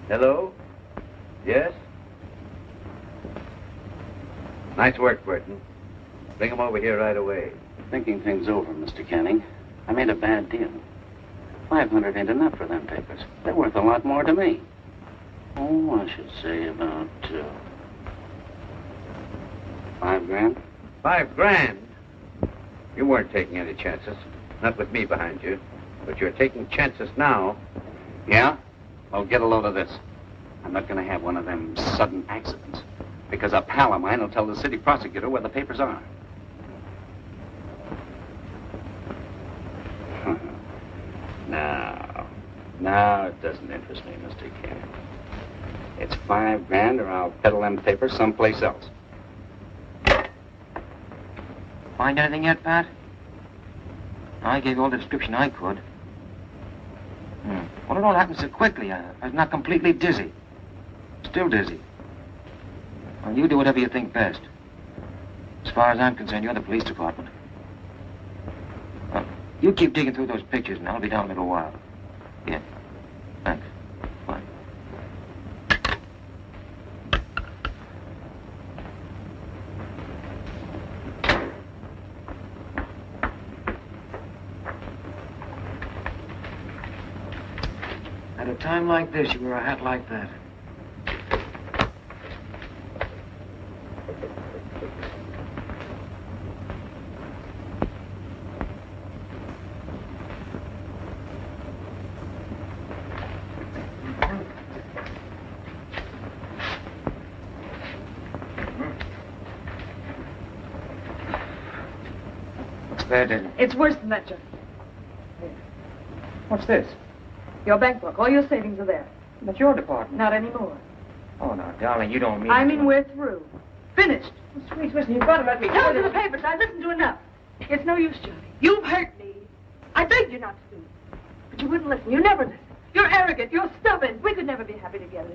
J: Hello? Yes? Nice work, Burton. Bring him over here right away.
A: Thinking things over, Mr. Canning. I made a bad deal. 500 ain't enough for them papers. They're worth a lot more to me. Oh, I should say about, 5 grand.
J: 5 grand? You weren't taking any chances. Not with me behind you. But you're taking chances now.
A: Yeah? Well, get a load of this. I'm not going to have one of them sudden accidents. Because a pal of mine will tell the city prosecutor where the papers are. Now, it doesn't interest me, Mr. Canning. It's 5 grand or I'll peddle them papers someplace else.
G: Find anything yet, Pat? I gave you all the description I could. Well, it all happened so quickly. I was not completely dizzy. Still dizzy. Well, you do whatever you think best. As far as I'm concerned, you're the police department. Well, you keep digging through those pictures, and I'll be down in a little while. Yeah. Thanks. Bye. At a time like this, you wear a hat like that. What's bad, Daniel?
F: It's worse than that, Johnny.
G: What's this?
F: Your bank book. All your savings are there.
G: That's your department.
F: Not anymore.
G: Oh, now, darling, you don't mean...
F: I mean, we're through. Finished.
G: Oh, sweet, listen, you've got to let me...
F: Tell it to the papers. I've listened to enough. It's no use, Johnny. You've hurt me. I begged you not to do it. But you wouldn't listen. You never listen. You're arrogant. You're stubborn. We could never be happy together.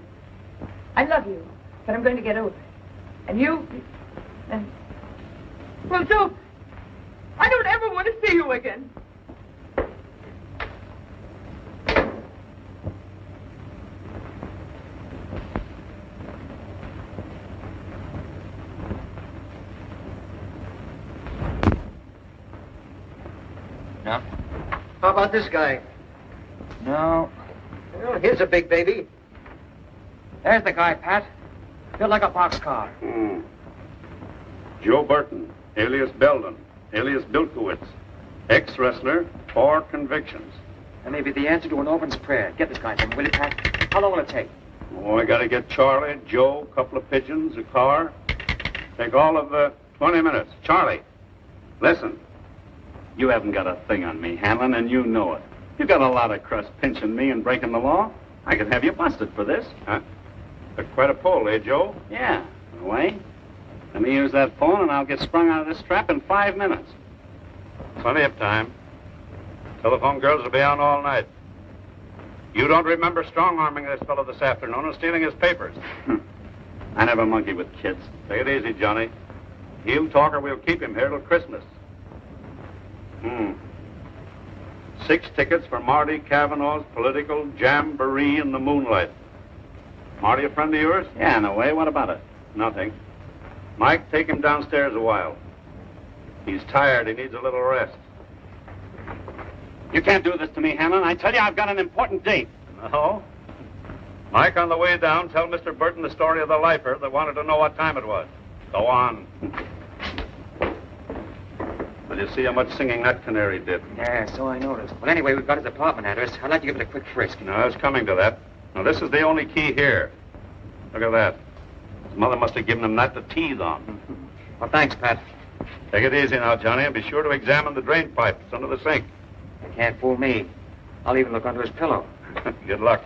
F: I love you, but I'm going to get over it. And you... And... Well, so... I don't ever want to see you again.
G: No?
A: How about this guy?
G: No.
A: Well, here's a big baby.
G: There's the guy, Pat. Built like a boxcar.
L: Joe Burton, alias Belden, alias Bilkowitz, ex-wrestler, 4 convictions.
G: That may be the answer to an orphan's prayer. Get this guy from Willie, Pat. How long will it take?
L: Oh, I gotta get Charlie, Joe, a couple of pigeons, a car. Take all of 20 minutes. Charlie, listen. You haven't got a thing on me, Hanlon, and you know it. You got a lot of crust pinching me and breaking the law. I could have you busted for this. Huh? Took quite a pull, eh, Joe? Yeah, in a way. Let me use that phone and I'll get sprung out of this trap in 5 minutes. Plenty of time. Telephone girls will be on all night. You don't remember strong-arming this fellow this afternoon and stealing his papers. I never monkey with kids. Take it easy, Johnny. He'll talk or we'll keep him here till Christmas. 6 tickets for Marty Cavanaugh's political jamboree in the moonlight. Marty a friend of yours? Yeah, in a way. What about it? Nothing. Mike, take him downstairs a while. He's tired. He needs a little rest. You can't do this to me, Hanlon. I tell you, I've got an important date. No? Mike, on the way down, tell Mr. Burton the story of the lifer that wanted to know what time it was. Go on. Well, you see how much singing that canary did?
G: Yeah, so I noticed. Well, anyway, we've got his apartment address. I'd like to give it a quick frisk.
L: No, I was coming to that. Now, this is the only key here. Look at that. His mother must have given him that to tease on.
G: Well, thanks, Pat.
L: Take it easy now, Johnny, and be sure to examine the drain pipes under the sink.
G: You can't fool me. I'll even look under his pillow.
L: Good luck.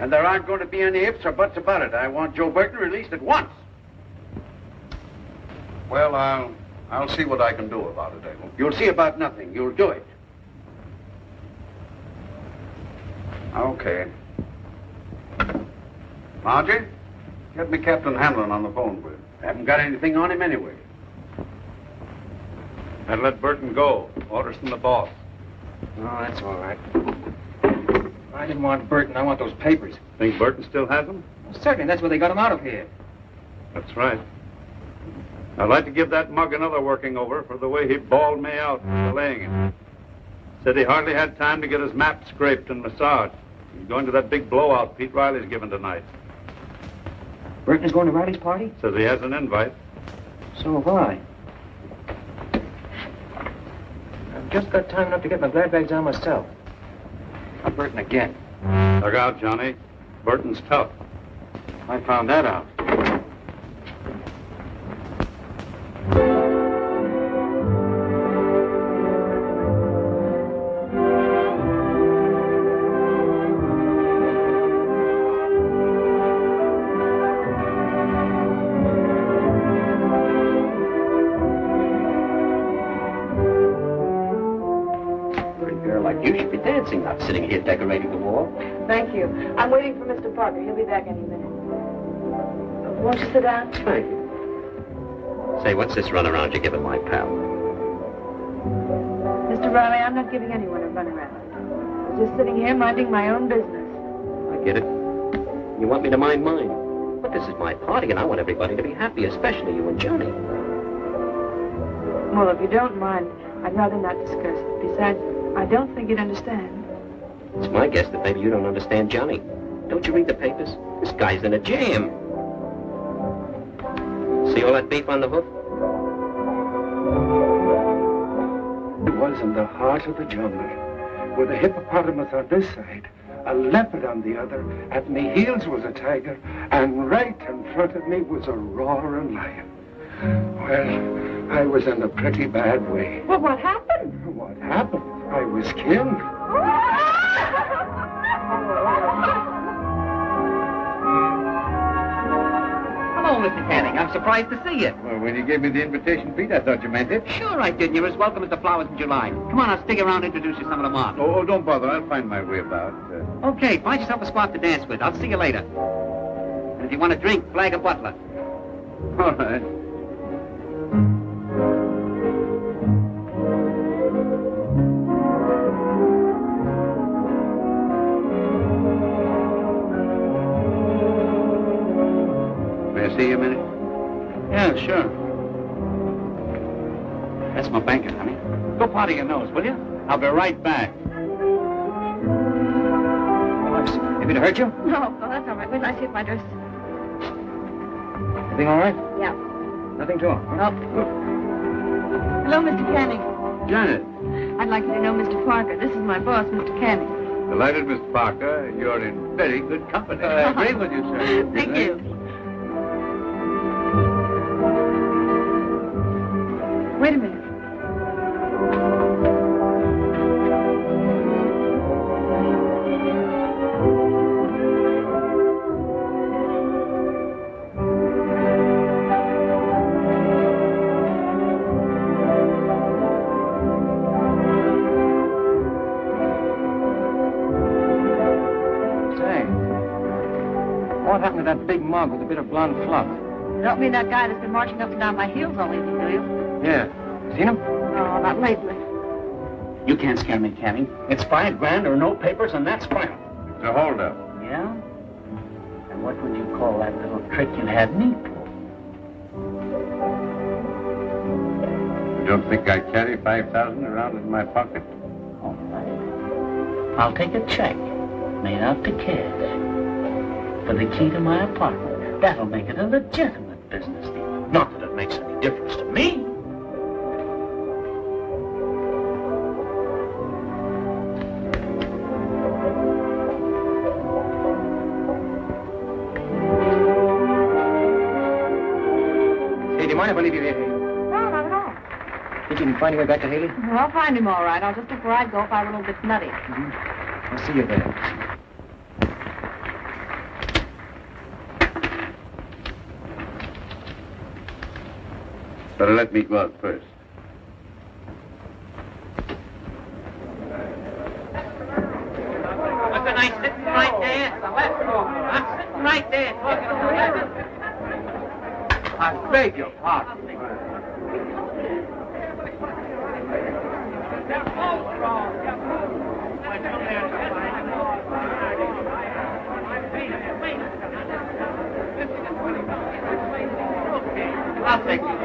A: And there aren't going to be any ifs or buts about it. I want Joe Burton released at once.
L: Well, I'll see what I can do about it, Abel.
A: You'll see about nothing. You'll do it.
L: Okay. Margie, get me Captain Hanlon on the phone, please.
A: Haven't got anything on him anyway.
L: And let Burton go. Orders from the boss.
G: Oh, that's all right. I didn't want Burton. I want those papers.
L: Think Burton still has them?
G: Well, certainly. That's where they got him out of here.
L: That's right. I'd like to give that mug another working over for the way he bawled me out for delaying him. Said he hardly had time to get his map scraped and massaged. He's going to that big blowout Pete Reilly's giving tonight.
G: Burton is going to Reilly's party?
L: Says he has an invite.
G: So have I. I've just got time enough to get my glad bags on myself. Not Burton again.
L: Look out, Johnny. Burton's tough.
G: I found that out.
K: Not sitting here decorating the wall.
F: Thank you. I'm waiting for Mr. Parker. He'll be back any minute. Won't you sit down?
K: Thank you. Say, what's this runaround you're giving my pal?
F: Mr. Reilly, I'm not giving anyone a runaround. I'm just sitting here minding my own business.
K: I get it. You want me to mind mine. But this is my party, and I want everybody to be happy, especially you and Johnny.
F: Well, if you don't mind, I'd rather not discuss it. Besides, I don't think you'd understand.
K: It's my guess that maybe you don't understand Johnny. Don't you read the papers? This guy's in a jam. See all that beef on the hoof?
H: It was in the heart of the jungle, with a hippopotamus on this side, a leopard on the other. At me heels was a tiger, and right in front of me was a roaring lion. Well, I was in a pretty bad way.
E: Well, what happened?
H: What happened? I was killed.
A: Hello, Mr. Canning. I'm surprised to see you.
J: Well, when you gave me the invitation, Pete, I thought you meant it.
A: Sure I did. You're as welcome as the flowers in July. Come on, I'll stick around and introduce you to some of the mob.
J: Oh, don't bother. I'll find my way about.
A: Okay, find yourself a spot to dance with. I'll see you later. And if you want a drink, flag a butler.
J: All right. See you a minute?
A: Yeah, sure. That's my banker, honey. Go powder your nose, will you? I'll be right back. Maybe to hurt you?
E: No, that's all right. Wait till I see if my dress...
A: Everything all right?
E: Yeah.
A: Nothing to it?
E: Nope. Hello, Mr. Canning.
J: Janet.
F: I'd like you to know Mr. Parker. This is my boss, Mr. Canning.
J: Delighted, Mr. Parker. You're in very good company. I agree with you, sir.
F: Thank you. Wait a minute.
G: Say, what happened to that big mug with a bit of blonde fluff?
E: You don't mean that guy that's been marching up and down my heels all evening, do you?
G: Yeah. Seen him?
E: No, not lately.
A: You can't scare me, Canning. It's $5,000 or no papers, and that's final.
J: It's a holdup.
A: Yeah? And what would you call that little trick you had me pull?
J: You don't think I carry 5,000 around in my pocket?
A: All right. I'll take a check made out to cash for the key to my apartment. That'll make it a legitimate business deal. Not that it makes any difference to me.
G: Do you mind if I leave you here, Haley?
E: No, not at all.
G: Think you can find your way back to Haley?
E: Well, I'll find him all right. I'll just look where I'd go if I were a little bit nutty.
G: I'll see you there.
J: Better let me go out first.
A: Look at I sitting right there at the left door. I'm sitting right there talking to the left. I beg your pardon.
K: I'll take it.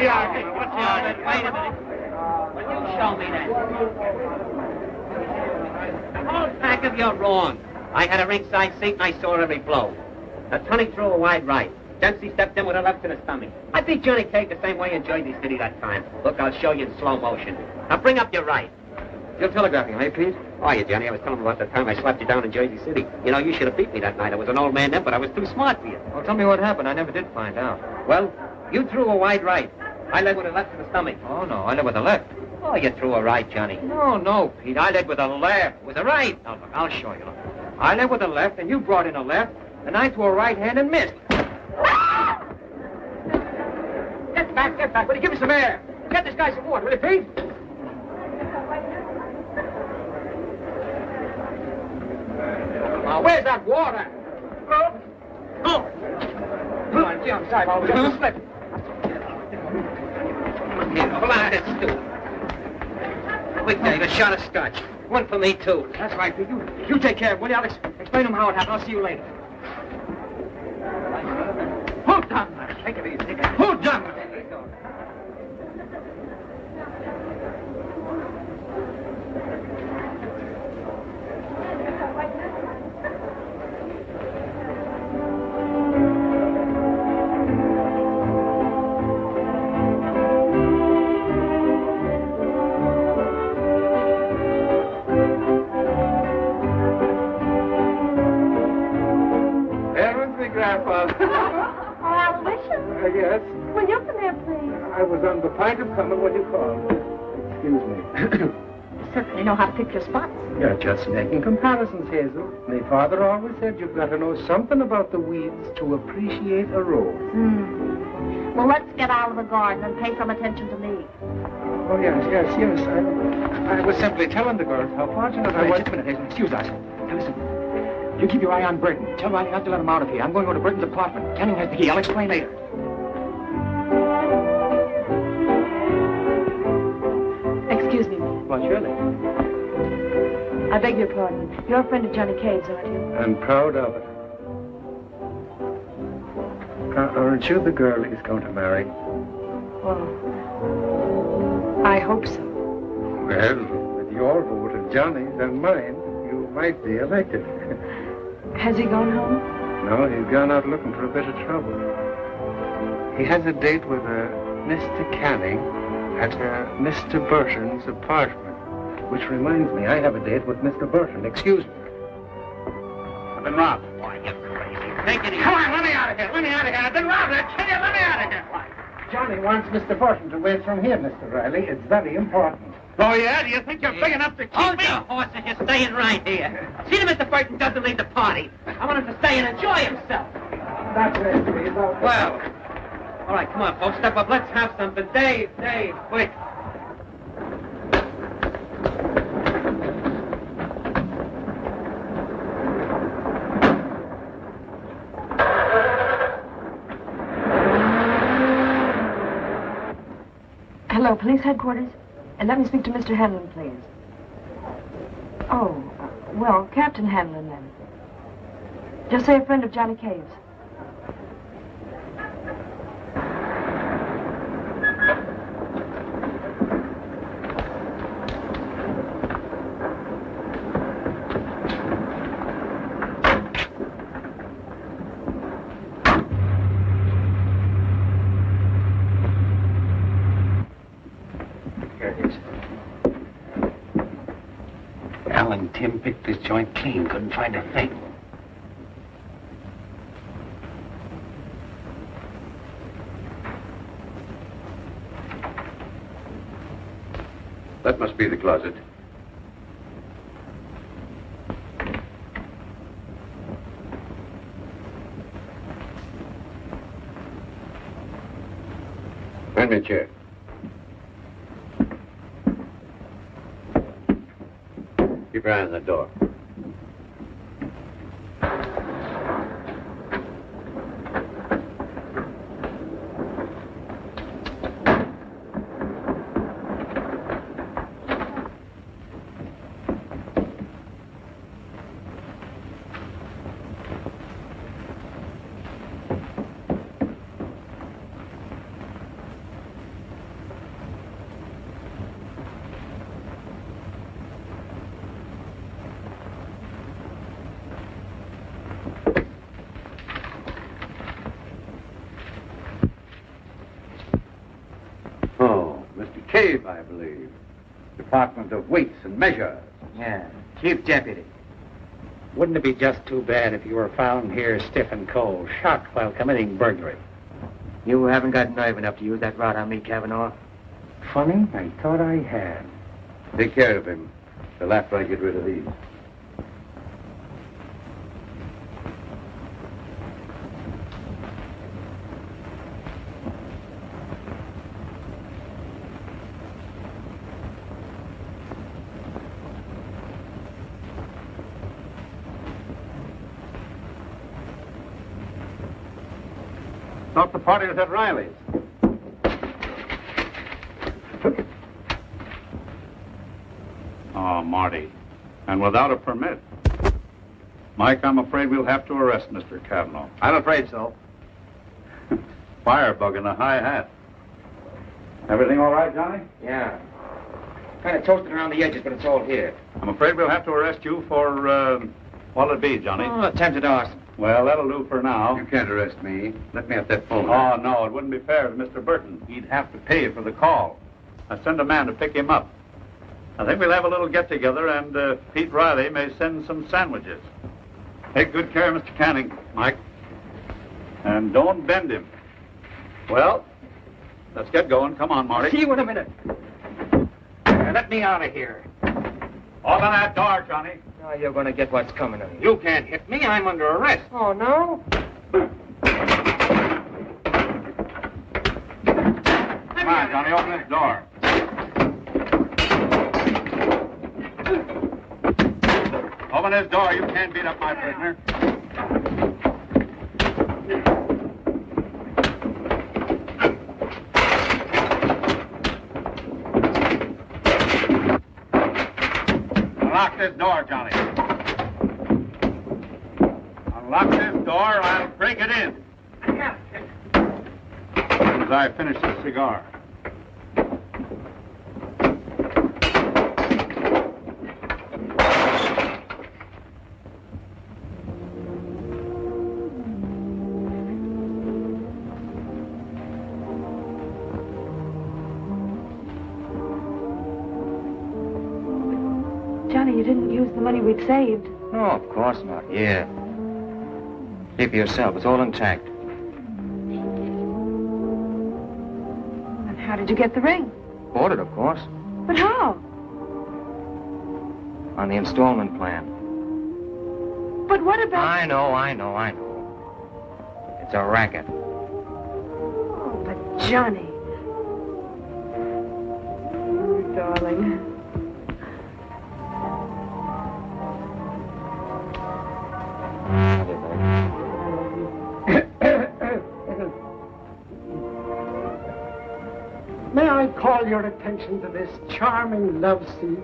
K: Wait a minute. Will you show me that? Hold back if you're wrong. I had a ringside seat and I saw every blow. The Tony threw a wide right. Dempsey stepped in with a left to the stomach. I beat Johnny Cage the same way in Jersey City that time. Look, I'll show you in slow motion. Now bring up your right.
G: You're telegraphing, are you, Pete?
K: Oh, yeah, Johnny, I was telling him about the time I slapped you down in Jersey City. You know, you should have beat me that night. I was an old man then, but I was too smart for you.
G: Well, tell me what happened. I never did find out.
K: Well, you threw a wide right. I led with a left to the stomach.
G: Oh, no, I led with the left.
K: Oh, you threw a right, Johnny.
G: No, Pete. I led with the left. It was a right. Now, look, I'll show you. Look. I led with the left, and you brought in a left, and I threw a right hand and missed. Get back. Will you give me some air? Get this guy some water, will you, Pete? Now, where's that water? Oh! Come on, Jim, I'm sorry, I was going to slip.
K: Here, pull out that stool. Quick, Dave, a shot of scotch. One for me, too.
G: That's right, Pete. You take care of it, will you, Alex? Explain to him how it happened. I'll see you later. Who done that? Take it easy. Who done that?
H: Yes?
E: Will you come here, please?
H: I was on the point of coming when you called. Excuse me.
E: You certainly know how to pick your spots.
H: You're just making comparisons, Hazel. My father always said you've got to know something about the weeds to appreciate a rose.
E: Well, let's get out of the garden and pay some attention to me.
H: Oh, yes. I was simply telling the girls how fortunate I was.
G: Just a minute, Hazel. Excuse us. Now, listen. You keep your eye on Burton. Tell Reilly not to let him out of here. I'm going to go to Burton's apartment. Canning has the key. I'll explain later.
F: Excuse me,
H: Well, surely.
F: I beg your pardon. You're a friend of Johnny Cade's, aren't you?
H: I'm proud of it. Aren't you the girl he's going to marry?
F: Well, I hope so.
H: Well, with your vote and Johnny's and mine, you might be elected.
F: Has he gone home?
H: No, he's gone out looking for a bit of trouble. He has a date with Mr. Canning at Mr. Burton's apartment. Which reminds me, I have a date with Mr. Burton. Excuse me.
J: I've been robbed.
K: Why, you're crazy. Take it easy.
J: Come on, let me out of here. I've been robbed. I tell you, let me out of here. Why?
H: Johnny wants Mr. Burton to wait from here, Mr. Reilly. It's very important.
J: Oh, yeah? Do you think you're big enough to keep
K: Hold
J: me?
K: your horses. You're staying right here. See that Mr. Burton doesn't leave the party. I want him to stay and enjoy himself.
H: That's it, please.
K: Well, all right, come on, folks. Step up. Let's have something. Dave, quick.
F: Hello, police headquarters? And let me speak to Mr. Hanlon, please. Oh, well, Captain Hanlon, then. Just say a friend of Johnny Cade's.
J: Al and Tim picked this joint clean. Couldn't find a thing. That must be the closet. Find me a chair. Keep your eye on the door.
L: I believe. Department of Weights and Measures.
A: Yeah, chief deputy.
N: Wouldn't it be just too bad if you were found here stiff and cold, shot while committing burglary?
G: You haven't got nerve enough to use that rod on me, Cavanaugh.
N: Funny, I thought I had.
L: Take care of him till after I get rid of these.
C: Thought the party was at Reilly's. Oh, Marty. And without a permit. Mike, I'm afraid we'll have to arrest Mr. Cavanaugh.
J: I'm afraid so.
C: Firebug in a high hat. Everything all right, Johnny?
G: Yeah. Kind of toasted around the edges, but it's all here.
C: I'm afraid we'll have to arrest you for, what'll it be, Johnny?
G: Oh, attempted arson.
C: Well, that'll do for now.
L: You can't arrest me. Let me have that phone.
C: Oh, no, it wouldn't be fair to Mr. Burton. He'd have to pay for the call. I send a man to pick him up. I think we'll have a little get-together, and Pete Reilly may send some sandwiches. Take good care, Mr. Canning, Mike. And don't bend him. Well, let's get going. Come on, Marty.
N: See you in a minute. Let me out of here.
C: Open that door, Johnny.
G: Now you're going to get what's coming of you.
N: You can't hit me. I'm under arrest.
G: Oh, no?
C: Come on, Johnny, open this door. Open this door. You can't beat up my prisoner. Unlock this door, Johnny. Unlock this door, or I'll break it in. As soon as I finish this cigar.
F: Johnny, you didn't use the money we'd saved.
G: No, of course not. Yeah. Keep it yourself. It's all intact.
F: And how did you get the ring?
G: Bought it, of course.
F: But how?
G: On the installment plan.
F: But what about...
G: I know. It's a racket.
F: Oh, but Johnny. Oh, darling.
H: May I call your attention to this charming love scene?